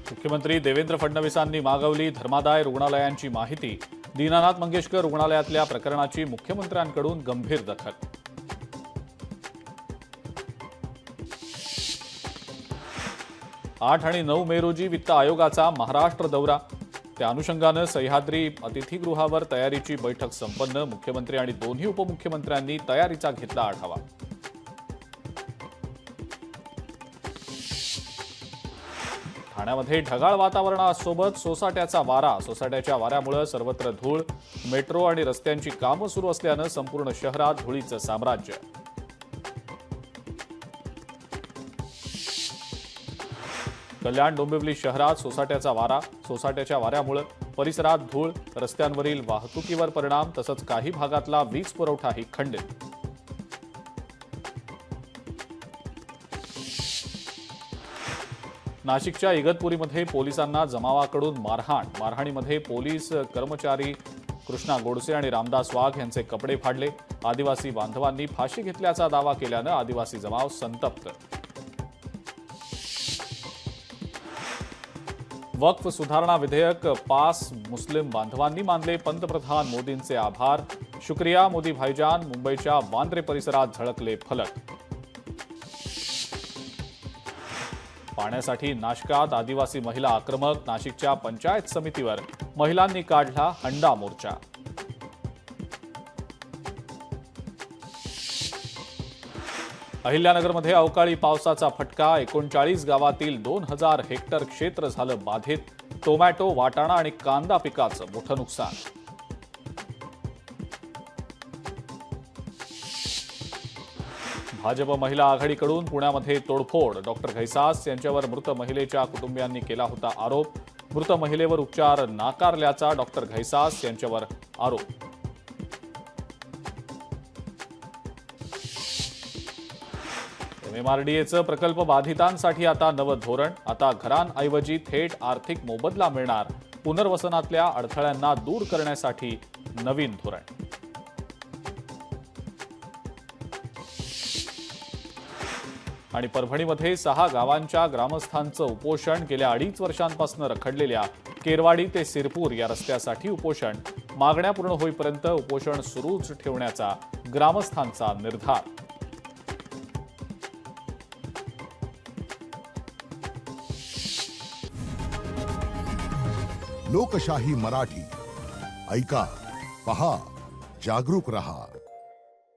मुख्यमंत्री देवेंद्र फडणवीसांनी मागवली धर्मादाय रुग्णालयांची माहिती। दीनानाथ मंगेशकर रुग्णालयातल्या प्रकरणाची मुख्यमंत्र्यांकडून गंभीर दखल। 8 आणि 9 मे रोजी वित्त आयोगाचा महाराष्ट्र दौरा। त्या अनुषंगाने सह्याद्री अतिथीगृहावर तयारीची बैठक संपन्न। मुख्यमंत्री आणि दोन्ही उपमुख्यमंत्र्यांनी तयारीचा घेतला आढावा। ठाण्यामध्ये ढगाळ वातावरणासोबत सोसाट्याचा वारा। सोसाट्याच्या वाऱ्यामुळे सर्वत्र धूळ। मेट्रो आणि रस्त्यांची कामं सुरू असल्याने संपूर्ण शहरात धुळीचं साम्राज्य। कल्याण डोंबिवली शहरात सोसाट्याचा वारा। सोसाट्याच्या वाऱ्यामुळे परिसरात धूळ, रस्त्यांवरील वाहतुकीवर परिणाम, तसंच काही भागातला वीज पुरवठाही खंडित। नाशिकच्या इगतपुरीमध्ये पोलिसांना जमावाकडून मारहाण। मारहाणीमध्ये पोलीस कर्मचारी कृष्णा गोडसे आणि रामदास वाघ यांचे कपडे फाडले। आदिवासी बांधवांनी फाशी घेतल्याचा दावा केल्यानं आदिवासी जमाव संतप्त। वक्फ सुधारणा विधेयक पास। मुस्लिम बांधवांनी मानले पंतप्रधान मोदींचे आभार। शुक्रिया मोदी भाईजान। मुंबईच्या वांद्रे परिसरात झळकले फलक। पाण्यासाठी नाशकात आदिवासी महिला आक्रमक। नाशिकच्या पंचायत समितीवर महिलांनी काढला हंडा मोर्चा। अहिल्यानगरमध्ये अवकाळी पावसाचा फटका। 39 गावातील 2000 हेक्टर क्षेत्र झालं बाधित। टोमॅटो, वाटाणा आणि कांदा पिकाचं मोठं नुकसान। भाजप महिला आघाडीकडून पुण्यामध्ये तोडफोड। डॉक्टर घैसास यांच्यावर मृत महिलेच्या कुटुंबियांनी केला होता आरोप। मृत महिलेवर उपचार नाकारल्याचा डॉक्टर घैसास यांच्यावर आरोप। MMRDAचं प्रकल्प बाधितांसाठी आता नवं धोरण। आता घरांऐवजी थेट आर्थिक मोबदला मिळणार। पुनर्वसनातल्या अडथळ्यांना दूर करण्यासाठी नवीन धोरण। आणि परभणीमध्ये 6 गावांच्या ग्रामस्थांचं उपोषण। गेल्या 2.5 वर्षांपासून रखडलेल्या केरवाडी ते सिरपूर या रस्त्यासाठी उपोषण। मागण्या पूर्ण होईपर्यंत उपोषण सुरूच ठेवण्याचा ग्रामस्थांचा निर्धार। लोकशाही मराठी ऐका, पहा, जागरूक रहा।